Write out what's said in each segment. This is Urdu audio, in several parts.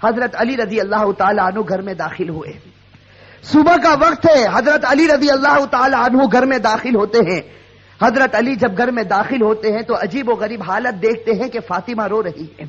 حضرت علی رضی اللہ تعالی عنہ گھر میں داخل ہوئے. صبح کا وقت ہے. حضرت علی رضی اللہ تعالی عنہ گھر میں داخل ہوتے ہیں. حضرت علی جب گھر میں داخل ہوتے ہیں تو عجیب و غریب حالت دیکھتے ہیں کہ فاطمہ رو رہی ہے.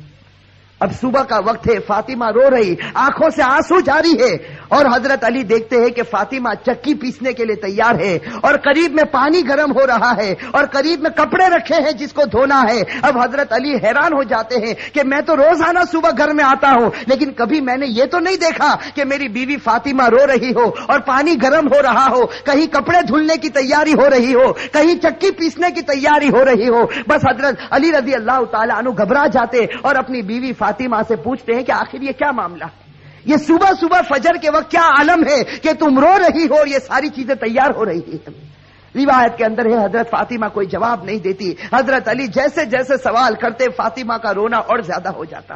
اب صبح کا وقت ہے, فاطمہ رو رہی, آنکھوں سے آنسو جاری ہے, اور حضرت علی دیکھتے ہیں کہ فاطمہ چکی پیسنے کے لیے تیار ہے, اور قریب میں پانی گرم ہو رہا ہے, اور قریب میں کپڑے رکھے ہیں جس کو دھونا ہے. اب حضرت علی حیران ہو جاتے ہیں کہ میں تو روزانہ صبح گھر میں آتا ہوں, لیکن کبھی میں نے یہ تو نہیں دیکھا کہ میری بیوی فاطمہ رو رہی ہو اور پانی گرم ہو رہا ہو, کہیں کپڑے دھلنے کی تیاری ہو رہی ہو, کہیں چکی پیسنے کی تیاری ہو رہی ہو. بس حضرت علی رضی اللہ تعالی عنہ گھبرا جاتے اور اپنی بیوی فاطمہ سے پوچھتے ہیں کہ آخر یہ کیا معاملہ ہے, یہ صبح صبح فجر کے وقت کیا عالم ہے کہ تم رو رہی ہو اور یہ ساری چیزیں تیار ہو رہی ہیں. روایت کے اندر ہے حضرت فاطمہ کوئی جواب نہیں دیتی. حضرت علی جیسے جیسے سوال کرتے فاطمہ کا رونا اور زیادہ ہو جاتا.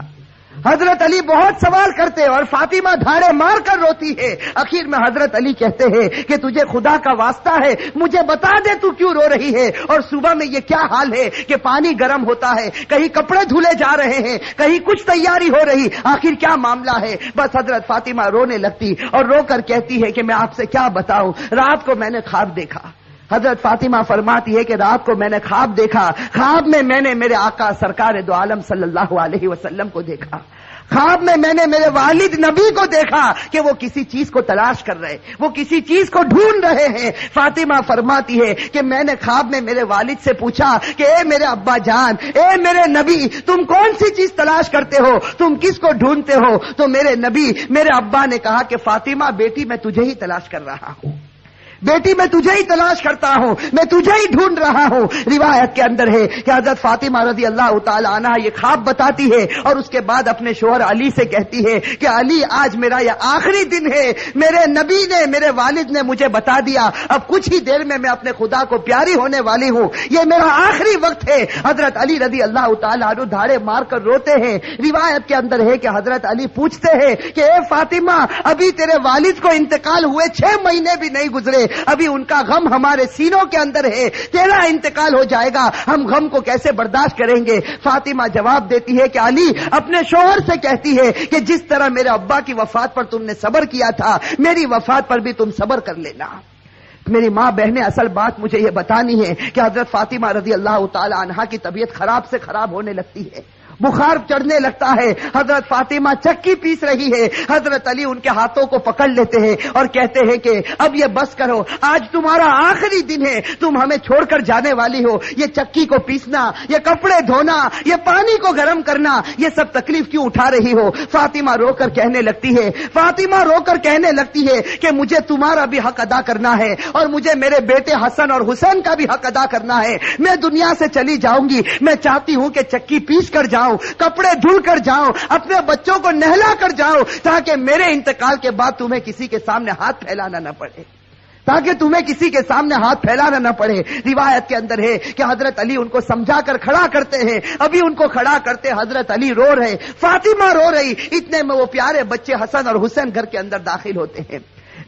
حضرت علی بہت سوال کرتے اور فاطمہ دھاڑے مار کر روتی ہے. آخر میں حضرت علی کہتے ہیں کہ تجھے خدا کا واسطہ ہے, مجھے بتا دے تو کیوں رو رہی ہے, اور صبح میں یہ کیا حال ہے کہ پانی گرم ہوتا ہے, کہیں کپڑے دھلے جا رہے ہیں, کہیں کچھ تیاری ہو رہی, آخر کیا معاملہ ہے. بس حضرت فاطمہ رونے لگتی اور رو کر کہتی ہے کہ میں آپ سے کیا بتاؤں, رات کو میں نے خواب دیکھا. حضرت فاطمہ فرماتی ہے کہ رات کو میں نے خواب دیکھا, خواب میں میں نے میرے آقا سرکار دو عالم صلی اللہ علیہ وسلم کو دیکھا, خواب میں میں نے میرے والد نبی کو دیکھا کہ وہ کسی چیز کو تلاش کر رہے, وہ کسی چیز کو ڈھونڈ رہے ہیں. فاطمہ فرماتی ہے کہ میں نے خواب میں میرے والد سے پوچھا کہ اے میرے ابا جان, اے میرے نبی, تم کون سی چیز تلاش کرتے ہو, تم کس کو ڈھونڈتے ہو؟ تو میرے نبی, میرے ابا نے کہا کہ فاطمہ بیٹی میں تجھے ہی تلاش کر رہا ہوں, بیٹی میں تجھے ہی تلاش کرتا ہوں, میں تجھے ہی ڈھونڈ رہا ہوں. روایت کے اندر ہے کہ حضرت فاطمہ رضی اللہ تعالی عنہ یہ خواب بتاتی ہے اور اس کے بعد اپنے شوہر علی سے کہتی ہے کہ علی آج میرا یہ آخری دن ہے, میرے نبی نے, میرے والد نے مجھے بتا دیا, اب کچھ ہی دیر میں اپنے خدا کو پیاری ہونے والی ہوں, یہ میرا آخری وقت ہے. حضرت علی رضی اللہ تعالی عنہ دھاڑے مار کر روتے ہیں. روایت کے اندر ہے کہ حضرت علی پوچھتے ہیں کہ اے فاطمہ, ابھی تیرے والد کو انتقال ہوئے 6 مہینے بھی نہیں گزرے, ابھی ان کا غم ہمارے سینوں کے اندر ہے, تیرا انتقال ہو جائے گا, ہم غم کو کیسے برداشت کریں گے؟ فاطمہ جواب دیتی ہے کہ علی اپنے شوہر سے کہتی ہے کہ جس طرح میرے ابا کی وفات پر تم نے صبر کیا تھا, میری وفات پر بھی تم صبر کر لینا. میری ماں بہنیں, اصل بات مجھے یہ بتانی ہے کہ حضرت فاطمہ رضی اللہ تعالی عنہا کی طبیعت خراب سے خراب ہونے لگتی ہے, بخار چڑھنے لگتا ہے. حضرت فاطمہ چکی پیس رہی ہے, حضرت علی ان کے ہاتھوں کو پکڑ لیتے ہیں اور کہتے ہیں کہ اب یہ بس کرو, آج تمہارا آخری دن ہے, تم ہمیں چھوڑ کر جانے والی ہو, یہ چکی کو پیسنا, یہ کپڑے دھونا, یہ پانی کو گرم کرنا, یہ سب تکلیف کیوں اٹھا رہی ہو؟ فاطمہ رو کر کہنے لگتی ہے, فاطمہ رو کر کہنے لگتی ہے کہ مجھے تمہارا بھی حق ادا کرنا ہے اور مجھے میرے بیٹے حسن اور حسین کا بھی حق ادا کرنا ہے. میں دنیا سے چلی جاؤں گی, میں چاہتی ہوں کہ چکی پیس کر جاؤں, کپڑے دھل کر جاؤں, اپنے بچوں کو نہلا کر جاؤں, تاکہ میرے انتقال کے بعد تمہیں کسی کے سامنے ہاتھ پھیلانا نہ پڑے, تاکہ تمہیں کسی کے سامنے ہاتھ پھیلانا نہ پڑے. روایت کے اندر ہے کہ حضرت علی ان کو سمجھا کر کھڑا کرتے ہیں, ابھی ان کو کھڑا کرتے حضرت علی رو رہے, فاطمہ رو رہی, اتنے میں وہ پیارے بچے حسن اور حسین گھر کے اندر داخل ہوتے ہیں.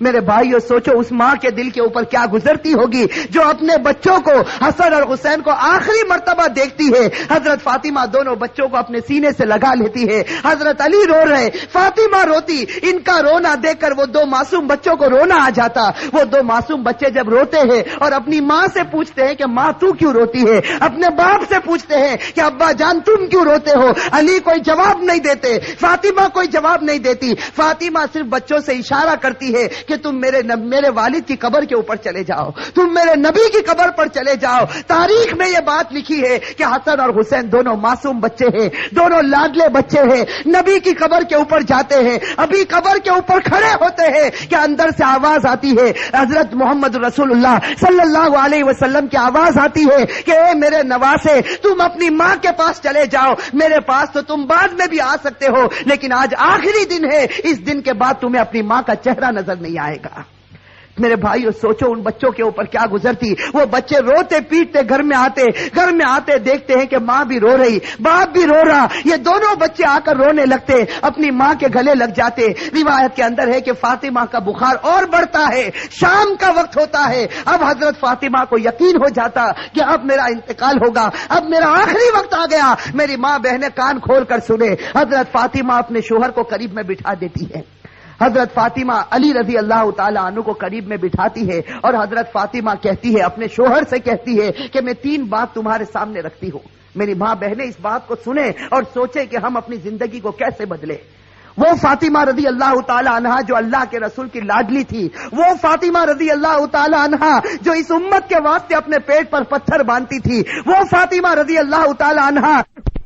میرے بھائیو سوچو اس ماں کے دل کے اوپر کیا گزرتی ہوگی جو اپنے بچوں کو حسن اور حسین کو آخری مرتبہ دیکھتی ہے. حضرت فاطمہ دونوں بچوں کو اپنے سینے سے لگا لیتی ہے, حضرت علی رو رہے, فاطمہ روتی. ان کا رونا دیکھ کر وہ 2 معصوم بچوں کو رونا آ جاتا. وہ 2 معصوم بچے جب روتے ہیں اور اپنی ماں سے پوچھتے ہیں کہ ماں تو کیوں روتی ہے, اپنے باپ سے پوچھتے ہیں کہ ابا جان تم کیوں روتے ہو, علی کوئی جواب نہیں دیتے, فاطمہ کوئی جواب نہیں دیتی. فاطمہ صرف بچوں سے اشارہ کرتی ہے کہ تم میرے والد کی قبر کے اوپر چلے جاؤ, تم میرے نبی کی قبر پر چلے جاؤ. تاریخ میں یہ بات لکھی ہے کہ حسن اور حسین دونوں معصوم بچے ہیں, دونوں لاڈلے بچے ہیں, نبی کی قبر کے اوپر جاتے ہیں. ابھی قبر کے اوپر کھڑے ہوتے ہیں کہ اندر سے آواز آتی ہے, حضرت محمد رسول اللہ صلی اللہ علیہ وسلم کی آواز آتی ہے کہ اے میرے نواسے, تم اپنی ماں کے پاس چلے جاؤ, میرے پاس تو تم بعد میں بھی آ سکتے ہو, لیکن آج آخری دن ہے, اس دن کے بعد تمہیں اپنی ماں کا چہرہ نظر نہیں آئے گا. میرے بھائیو سوچو ان بچوں کے اوپر کیا گزرتی. وہ بچے روتے پیٹتے گھر میں آتے دیکھتے ہیں کہ ماں بھی رو رہی, باپ بھی رو رہا. یہ دونوں بچے آ کر رونے لگتے, اپنی ماں کے گلے لگ جاتے. روایت کے اندر ہے کہ فاطمہ کا بخار اور بڑھتا ہے. شام کا وقت ہوتا ہے. اب حضرت فاطمہ کو یقین ہو جاتا کہ اب میرا انتقال ہوگا, اب میرا آخری وقت آ گیا. میری ماں بہنیں کان کھول کر سنے. حضرت فاطمہ اپنے شوہر کو قریب میں بٹھا دیتی ہے. حضرت فاطمہ علی رضی اللہ تعالی عنہ کو قریب میں بٹھاتی ہے اور حضرت فاطمہ کہتی ہے, اپنے شوہر سے کہتی ہے کہ میں 3 بات تمہارے سامنے رکھتی ہوں. میری ماں بہنیں اس بات کو سنیں اور سوچیں کہ ہم اپنی زندگی کو کیسے بدلیں. وہ فاطمہ رضی اللہ تعالی عنہا جو اللہ کے رسول کی لاڈلی تھی, وہ فاطمہ رضی اللہ تعالی عنہا جو اس امت کے واسطے اپنے پیٹ پر پتھر باندھتی تھی, وہ فاطمہ رضی اللہ تعالی عنہا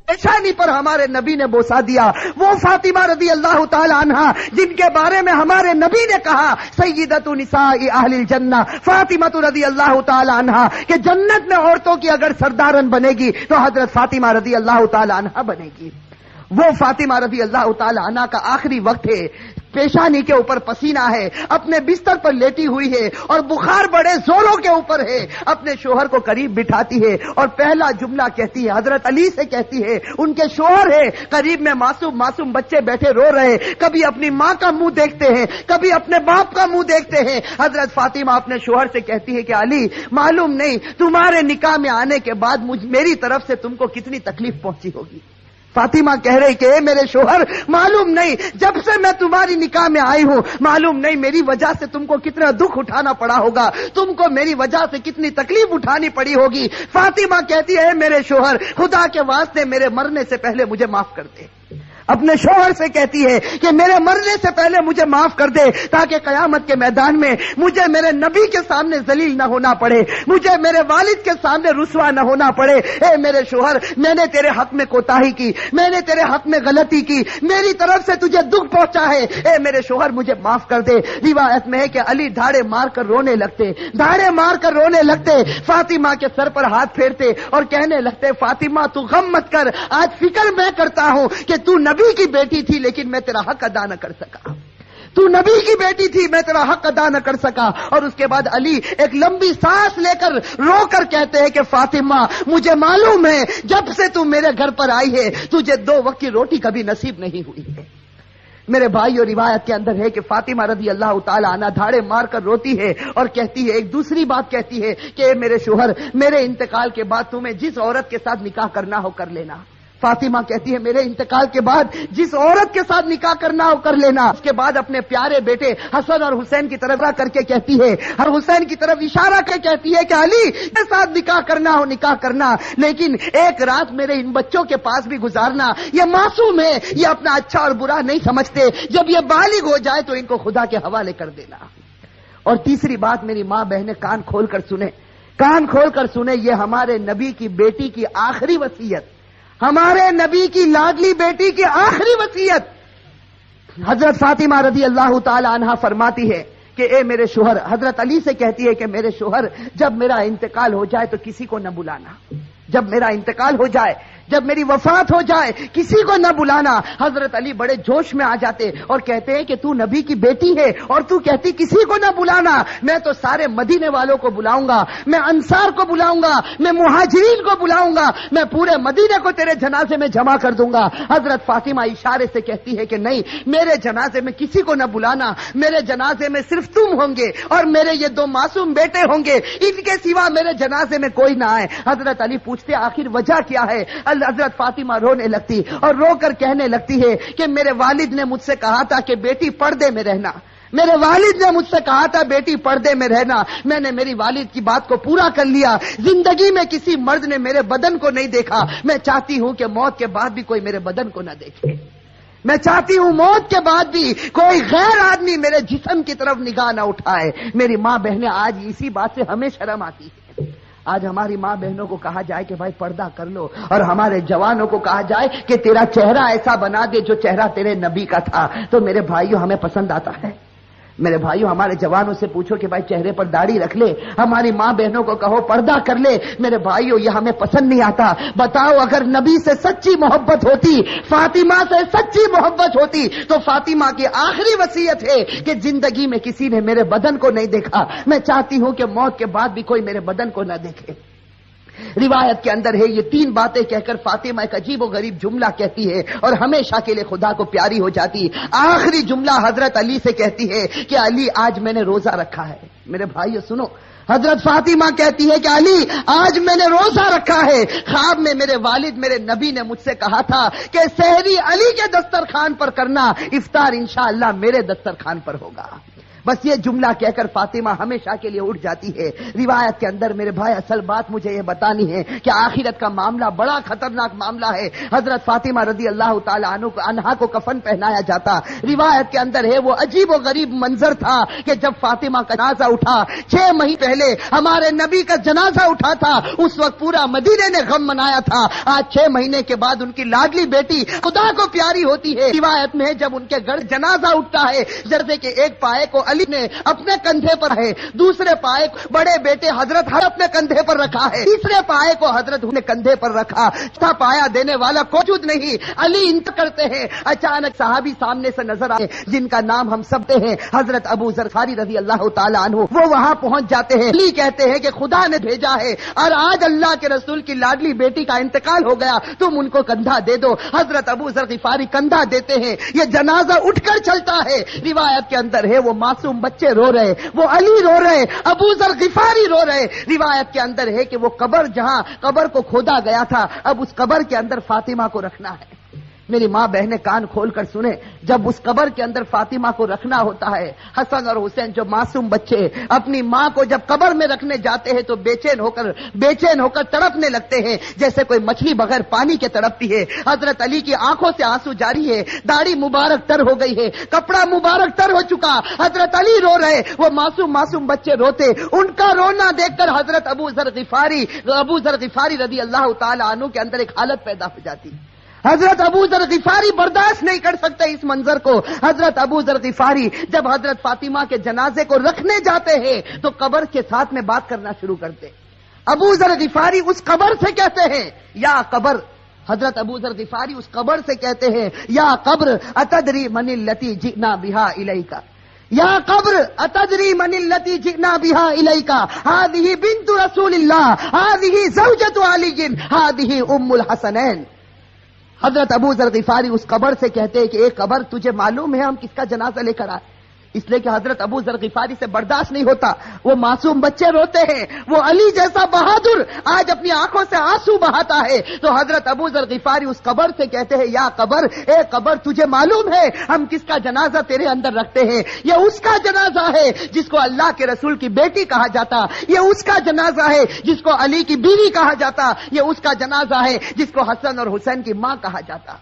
پیشانی پر ہمارے نبی نے بوسا دیا, وہ فاطمہ رضی اللہ تعالی عنہا جن کے بارے میں ہمارے نبی نے کہا سیدۃ نساء اہل الجنہ فاطمہ رضی اللہ تعالی عنہا کہ جنت میں عورتوں کی اگر سردارن بنے گی تو حضرت فاطمہ رضی اللہ تعالی عنہا بنے گی. وہ فاطمہ رضی اللہ تعالی عنہا کا آخری وقت ہے, پیشانی کے اوپر پسینہ ہے, اپنے بستر پر لیٹی ہوئی ہے اور بخار بڑے زوروں کے اوپر ہے. اپنے شوہر کو قریب بٹھاتی ہے اور پہلا جملہ کہتی ہے, حضرت علی سے کہتی ہے, ان کے شوہر ہے قریب میں, معصوم بچے بیٹھے رو رہے, کبھی اپنی ماں کا منہ دیکھتے ہیں, کبھی اپنے باپ کا منہ دیکھتے ہیں. حضرت فاطمہ اپنے شوہر سے کہتی ہے کہ علی معلوم نہیں تمہارے نکاح میں آنے کے بعد میری طرف سے تم کو کتنی تکلیف پہنچی ہوگی. فاطمہ کہہ رہی کہ اے میرے شوہر معلوم نہیں جب سے میں تمہاری نکاح میں آئی ہوں معلوم نہیں میری وجہ سے تم کو کتنا دکھ اٹھانا پڑا ہوگا, تم کو میری وجہ سے کتنی تکلیف اٹھانی پڑی ہوگی. فاطمہ کہتی ہے میرے شوہر خدا کے واسطے میرے مرنے سے پہلے مجھے معاف کر دے. اپنے شوہر سے کہتی ہے کہ میرے مرنے سے پہلے مجھے معاف کر دے تاکہ قیامت کے میدان میں مجھے میرے نبی کے سامنے ذلیل نہ ہونا پڑے, مجھے میرے والد کے سامنے رسوا نہ ہونا پڑے. اے میرے شوہر میں نے تیرے حق میں کوتاہی کی, میں نے تیرے حق میں غلطی کی, میری طرف سے تجھے دکھ پہنچا ہے, اے میرے شوہر مجھے معاف کر دے. روایت میں ہے کہ علی دھاڑے مار کر رونے لگتے, فاطمہ کے سر پر ہاتھ پھیرتے اور کہنے لگتے فاطمہ تو غم مت کر, آج فکر میں کرتا ہوں کہ تو نبی کی بیٹی تھی لیکن میں تیرا حق ادا نہ کر سکا, تو نبی کی بیٹی تھی میں تیرا حق ادا نہ کر سکا. اور اس کے بعد علی ایک لمبی سانس لے کر رو کر کہتے ہیں کہ فاطمہ مجھے معلوم ہے جب سے تو میرے گھر پر آئی ہے تجھے 2 وقت کی روٹی کبھی نصیب نہیں ہوئی ہے. میرے بھائیو روایت کے اندر ہے کہ فاطمہ رضی اللہ تعالی عنہا دھاڑے مار کر روتی ہے اور کہتی ہے, ایک دوسری بات کہتی ہے کہ میرے شوہر میرے انتقال کے بعد تمہیں جس عورت کے ساتھ نکاح کرنا ہو کر لینا. فاطمہ کہتی ہے میرے انتقال کے بعد جس عورت کے ساتھ نکاح کرنا ہو کر لینا. اس کے بعد اپنے پیارے بیٹے حسن اور حسین کی طرف کر کے کہتی ہے, اور حسین کی طرف اشارہ کر کہتی ہے کہ علی کے ساتھ نکاح کرنا ہو نکاح کرنا, لیکن ایک رات میرے ان بچوں کے پاس بھی گزارنا. یہ معصوم ہے, یہ اپنا اچھا اور برا نہیں سمجھتے, جب یہ بالغ ہو جائے تو ان کو خدا کے حوالے کر دینا. اور تیسری بات میری ماں بہنیں کان کھول کر سنیں, یہ ہمارے نبی کی بیٹی کی آخری وصیت, ہمارے نبی کی لاڈلی بیٹی کی آخری وصیت. حضرت فاطمہ رضی اللہ تعالی عنہا فرماتی ہے کہ اے میرے شوہر, حضرت علی سے کہتی ہے کہ میرے شوہر جب میرا انتقال ہو جائے تو کسی کو نہ بلانا, جب میرا انتقال ہو جائے, جب میری وفات ہو جائے کسی کو نہ بلانا. حضرت علی بڑے جوش میں آ جاتے اور کہتے ہیں کہ تو نبی کی بیٹی ہے اور تو کہتی کسی کو نہ بلانا, میں تو سارے مدینے والوں کو بلاؤں گا, میں انصار کو بلاؤں گا, میں مہاجرین کو بلاؤں گا, میں پورے مدینے کو تیرے جنازے میں جمع کر دوں گا. حضرت فاطمہ اشارے سے کہتی ہے کہ نہیں, میرے جنازے میں کسی کو نہ بلانا, میرے جنازے میں صرف تم ہوں گے اور میرے یہ 2 معصوم بیٹے ہوں گے, ان کے سوا میرے جنازے میں کوئی نہ آئے. حضرت علی پوچھتے آخر وجہ کیا ہے؟ حضرت فاطمہ رونے لگتی اور رو کر کہنے لگتی ہے کہ میرے والد نے مجھ سے کہا تھا کہ بیٹی پردے میں رہنا, میرے والد نے مجھ سے کہا تھا بیٹی پردے میں رہنا, میں نے میری والد کی بات کو پورا کر لیا. زندگی میں کسی مرد نے میرے بدن کو نہیں دیکھا, میں چاہتی ہوں کہ موت کے بعد بھی کوئی میرے بدن کو نہ دیکھے, میں چاہتی ہوں موت کے بعد بھی کوئی غیر آدمی میرے جسم کی طرف نگاہ نہ اٹھائے. میری ماں بہنیں آج اسی بات سے ہمیں شرم آتی ہے. آج ہماری ماں بہنوں کو کہا جائے کہ بھائی پردہ کر لو, اور ہمارے جوانوں کو کہا جائے کہ تیرا چہرہ ایسا بنا دے جو چہرہ تیرے نبی کا تھا, تو میرے بھائیوں ہمیں پسند آتا ہے؟ میرے بھائیو ہمارے جوانوں سے پوچھو کہ بھائی چہرے پر داڑھی رکھ لے، ہماری ماں بہنوں کو کہو پردہ کر لے، میرے بھائیو یہ ہمیں پسند نہیں آتا۔ بتاؤ اگر نبی سے سچی محبت ہوتی، فاطمہ سے سچی محبت ہوتی تو فاطمہ کی آخری وصیت ہے کہ زندگی میں کسی نے میرے بدن کو نہیں دیکھا، میں چاہتی ہوں کہ موت کے بعد بھی کوئی میرے بدن کو نہ دیکھے۔ روایت کے اندر ہے یہ تین باتیں کہہ کر فاطمہ ایک عجیب و غریب جملہ کہتی ہے اور ہمیشہ کے لیے خدا کو پیاری ہو جاتی۔ آخری جملہ حضرت علی سے کہتی ہے کہ علی آج میں نے روزہ رکھا ہے۔ میرے بھائیو سنو، حضرت فاطمہ کہتی ہے کہ علی آج میں نے روزہ رکھا ہے، خواب میں میرے والد میرے نبی نے مجھ سے کہا تھا کہ سحری علی کے دسترخوان پر کرنا، افطار انشاءاللہ میرے دسترخوان پر ہوگا۔ بس یہ جملہ کہہ کر فاطمہ ہمیشہ کے لیے اٹھ جاتی ہے۔ روایت کے اندر میرے بھائی اصل بات مجھے یہ بتانی ہے کہ آخرت کا معاملہ بڑا خطرناک معاملہ ہے۔ حضرت فاطمہ رضی اللہ تعالی عنہا کو کفن پہنایا جاتا۔ روایت کے اندر ہے وہ عجیب و غریب منظر تھا کہ جب فاطمہ کا جنازہ اٹھا، 6 مہینے پہلے ہمارے نبی کا جنازہ اٹھا تھا، اس وقت پورا مدینے نے غم منایا تھا۔ آج 6 مہینے کے بعد ان کی لاڈلی بیٹی خدا کو پیاری ہوتی ہے۔ روایت میں جب ان کے گھر جنازہ اٹھتا ہے، جیسے کہ ایک پائے کو علی نے اپنے کندھے پر ہے، دوسرے پائے بڑے بیٹے حضرت اپنے کندھے پر رکھا ہے، تیسرے پائے کو حضرت نے کندھے پر رکھا، چوتھا پایا دینے والا موجود نہیں، علی انتقال کرتے ہیں۔ اچانک صحابی سامنے سے نظر آئے جن کا نام ہم سب تے ہیں، حضرت ابو ذر غفاری رضی اللہ تعالی عنہ، وہ وہاں پہنچ جاتے ہیں۔ علی کہتے ہیں کہ خدا نے بھیجا ہے اور آج اللہ کے رسول کی لاڈلی بیٹی کا انتقال ہو گیا، تم ان کو کندھا دے دو۔ حضرت ابو ذر غفاری کندھا دیتے ہیں، یہ جنازہ اٹھ کر چلتا ہے۔ روایت کے اندر ہے وہ معصوم بچے رو رہے، وہ علی رو رہے، ابو ذر غفاری رو رہے۔ روایت کے اندر ہے کہ وہ قبر جہاں قبر کو کھودا گیا تھا، اب اس قبر کے اندر فاطمہ کو رکھنا ہے۔ میری ماں بہنیں کان کھول کر سنیں، جب اس قبر کے اندر فاطمہ کو رکھنا ہوتا ہے، حسن اور حسین جو معصوم بچے اپنی ماں کو جب قبر میں رکھنے جاتے ہیں تو بے چین ہو کر تڑپنے لگتے ہیں جیسے کوئی مچھلی بغیر پانی کے تڑپتی ہے۔ حضرت علی کی آنکھوں سے آنسو جاری ہے، داڑھی مبارک تر ہو گئی ہے، کپڑا مبارک تر ہو چکا، حضرت علی رو رہے، وہ معصوم بچے روتے۔ ان کا رونا دیکھ کر حضرت ابو ذر غفاری رضی اللہ تعالی عنہ کے اندر ایک حالت پیدا ہو جاتی۔ حضرت ابو ذر غفاری برداشت نہیں کر سکتے اس منظر کو۔ حضرت ابو ذر غفاری جب حضرت فاطمہ کے جنازے کو رکھنے جاتے ہیں تو قبر کے ساتھ میں بات کرنا شروع کرتے۔ ابو ذر غفاری اس قبر سے کہتے ہیں یا قبر، حضرت ابو ذر غفاری اس قبر سے کہتے ہیں یا قبر اتدری من التی جئنا بها الیک، یا قبر اتدری من التی جئنا بها الیک، هذه بنت رسول الله، هذه زوجة علی، هذه ام الحسنین۔ حضرت ابو ذر غفاری اس قبر سے کہتے ہیں کہ ایک قبر تجھے معلوم ہے ہم کس کا جنازہ لے کر آئے؟ اس لیے کہ حضرت ابو ذر غفاری سے برداشت نہیں ہوتا، وہ معصوم بچے روتے ہیں، وہ علی جیسا بہادر آج اپنی آنکھوں سے آنسو بہاتا ہے، تو حضرت ابو ذر غفاری اس قبر سے کہتے ہیں یا قبر، اے قبر تجھے معلوم ہے ہم کس کا جنازہ تیرے اندر رکھتے ہیں؟ یہ اس کا جنازہ ہے جس کو اللہ کے رسول کی بیٹی کہا جاتا، یہ اس کا جنازہ ہے جس کو علی کی بیوی کہا جاتا، یہ اس کا جنازہ ہے جس کو حسن اور حسین کی ماں کہا جاتا۔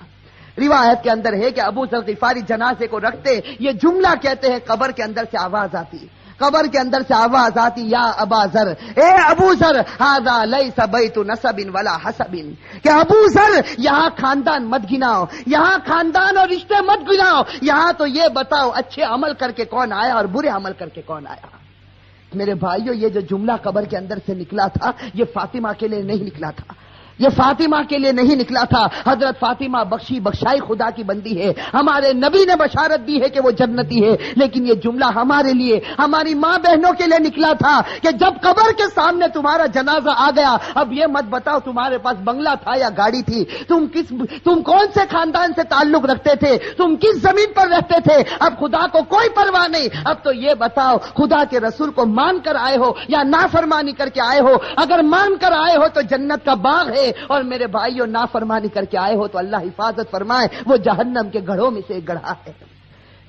روایت کے اندر ہے کہ ابو ذر غفاری جنازے کو رکھتے، یہ جملہ کہتے ہیں، قبر کے اندر سے آواز آتی، قبر کے اندر سے آواز آتی یا ابا ذر، اے ابو ذر، ھذا لیس بیت نسب ولا حسب، کہ ابو ذر یہاں خاندان مت گناؤ، یہاں خاندان اور رشتے مت گناؤ، یہاں تو یہ بتاؤ اچھے عمل کر کے کون آیا اور برے عمل کر کے کون آیا۔ میرے بھائیو یہ جو جملہ قبر کے اندر سے نکلا تھا یہ فاطمہ کے لیے نہیں نکلا تھا، یہ فاطمہ کے لیے نہیں نکلا تھا۔ حضرت فاطمہ بخشائی خدا کی بندی ہے، ہمارے نبی نے بشارت دی ہے کہ وہ جنتی ہے، لیکن یہ جملہ ہمارے لیے، ہماری ماں بہنوں کے لیے نکلا تھا کہ جب قبر کے سامنے تمہارا جنازہ آ گیا، اب یہ مت بتاؤ تمہارے پاس بنگلہ تھا یا گاڑی تھی، تم کون سے خاندان سے تعلق رکھتے تھے، تم کس زمین پر رہتے تھے، اب خدا کو کوئی پرواہ نہیں، اب تو یہ بتاؤ خدا کے رسول کو مان کر آئے ہو یا نافرمانی کر کے آئے ہو؟ اگر مان کر آئے ہو تو جنت کا باغ ہے، اور میرے بھائیوں نافرمانی کر کے آئے ہو تو اللہ حفاظت فرمائے، وہ جہنم کے گڑھوں میں سے ایک گڑھا ہے۔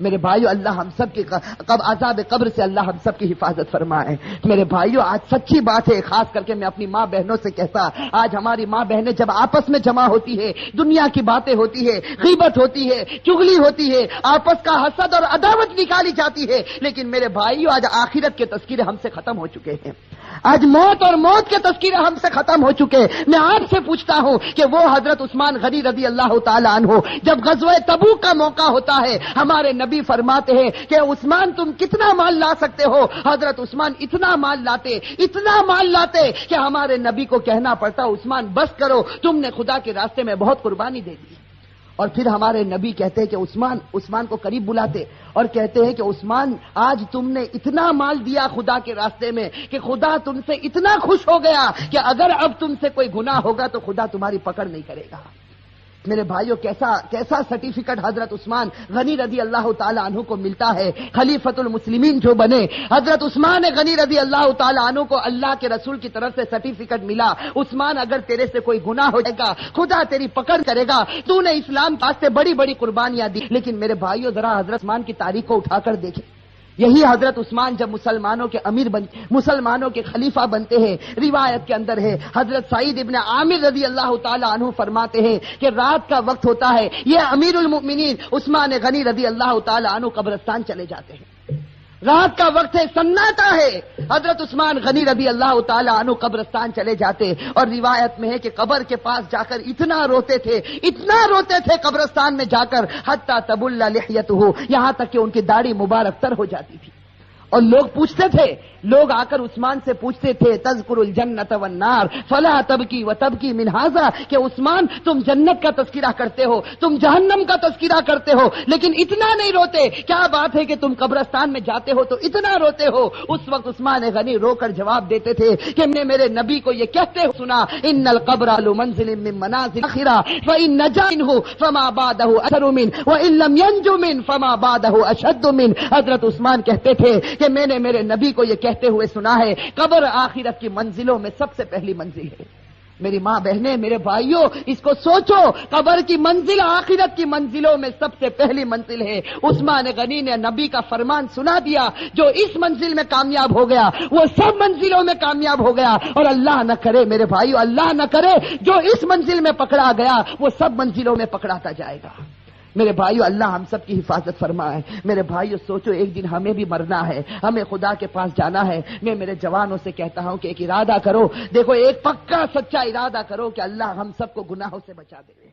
میرے بھائیو اللہ ہم سب کی عذاب قبر سے اللہ ہم سب کی حفاظت فرمائے۔ میرے بھائیو آج سچی بات ہے، خاص کر کے میں اپنی ماں بہنوں سے کہتا، آج ہماری ماں بہنیں جب آپس میں جمع ہوتی ہے، دنیا کی باتیں ہوتی ہے، غیبت ہوتی ہے، چغلی ہوتی ہے، آپس کا حسد اور عداوت نکالی جاتی ہے، لیکن میرے بھائیو آج آخرت کے تذکرے ہم سے ختم ہو چکے ہیں، آج موت کے تذکرے ہم سے ختم ہو چکے۔ میں آپ سے پوچھتا ہوں کہ وہ حضرت عثمان غنی رضی اللہ تعالی عنہ جب غزوہ تبوک کا موقع ہوتا ہے، ہمارے نبی نبی فرماتے ہیں کہ عثمان تم کتنا مال لا سکتے ہو؟ حضرت عثمان اتنا مال لاتے کہ ہمارے نبی کو کہنا پڑتا عثمان بس کرو، تم نے خدا کے راستے میں بہت قربانی دے دی۔ اور پھر ہمارے نبی کہتے ہیں کہ عثمان کو قریب بلاتے اور کہتے ہیں کہ عثمان آج تم نے اتنا مال دیا خدا کے راستے میں کہ خدا تم سے اتنا خوش ہو گیا کہ اگر اب تم سے کوئی گناہ ہوگا تو خدا تمہاری پکڑ نہیں کرے گا۔ میرے بھائیوں کیسا سرٹیفکیٹ حضرت عثمان غنی رضی اللہ تعالی عنہ کو ملتا ہے، خلیفۃ المسلمین جو بنے۔ حضرت عثمان غنی رضی اللہ تعالی عنہ کو اللہ کے رسول کی طرف سے سرٹیفکیٹ ملا، عثمان اگر تیرے سے کوئی گناہ ہو جائے گا خدا تیری پکڑ کرے گا، تو نے اسلام واسطے بڑی بڑی قربانیاں دی۔ لیکن میرے بھائیوں ذرا حضرت عثمان کی تاریخ کو اٹھا کر دیکھیں، یہی حضرت عثمان جب مسلمانوں کے خلیفہ بنتے ہیں، روایت کے اندر ہے حضرت سعید ابن عامر رضی اللہ تعالی عنہ فرماتے ہیں کہ رات کا وقت ہوتا ہے، یہ امیر المؤمنین عثمان غنی رضی اللہ تعالی عنہ قبرستان چلے جاتے ہیں، رات کا وقت ہے، سناٹا ہے، حضرت عثمان غنی رضی اللہ تعالی عنہ قبرستان چلے جاتے اور روایت میں ہے کہ قبر کے پاس جا کر اتنا روتے تھے قبرستان میں جا کر حتی تبل لحیتہ، یہاں تک کہ ان کی داڑھی مبارک تر ہو جاتی تھی۔ اور لوگ پوچھتے تھے، لوگ آ کر عثمان سے پوچھتے تھے تذکر الجنت والنار فلا تبکی وتبکی من ھذا، کہ عثمان تم جنت کا تذکرہ کرتے ہو، تم جہنم کا تذکرہ کرتے ہو، لیکن اتنا نہیں روتے، کیا بات ہے کہ تم قبرستان میں جاتے ہو تو اتنا روتے ہو؟ اس وقت عثمان غنی رو کر جواب دیتے تھے کہ میں نے میرے نبی کو یہ کہتے ہو سنا، ان القبر لمنزل من منازل الاخرہ فان نجا منه فما بعده اثر منه وان لم ينج منه فما بعده اشد منه۔ حضرت عثمان کہتے تھے کہ میں نے میرے نبی کو یہ کہتے ہوئے سنا ہے قبر آخرت کی منزلوں میں سب سے پہلی منزل ہے۔ میری ماں بہنیں، میرے بھائیوں، اس کو سوچو، قبر کی منزل آخرت کی منزلوں میں سب سے پہلی منزل ہے۔ عثمان غنی نے نبی کا فرمان سنا دیا، جو اس منزل میں کامیاب ہو گیا وہ سب منزلوں میں کامیاب ہو گیا، اور اللہ نہ کرے میرے بھائیوں، اللہ نہ کرے جو اس منزل میں پکڑا گیا وہ سب منزلوں میں پکڑاتا جائے گا۔ میرے بھائیو، اللہ ہم سب کی حفاظت فرمائے۔ میرے بھائیو سوچو، ایک دن ہمیں بھی مرنا ہے، ہمیں خدا کے پاس جانا ہے۔ میں میرے جوانوں سے کہتا ہوں کہ ایک ارادہ کرو، دیکھو ایک پکا سچا ارادہ کرو کہ اللہ ہم سب کو گناہوں سے بچا دے۔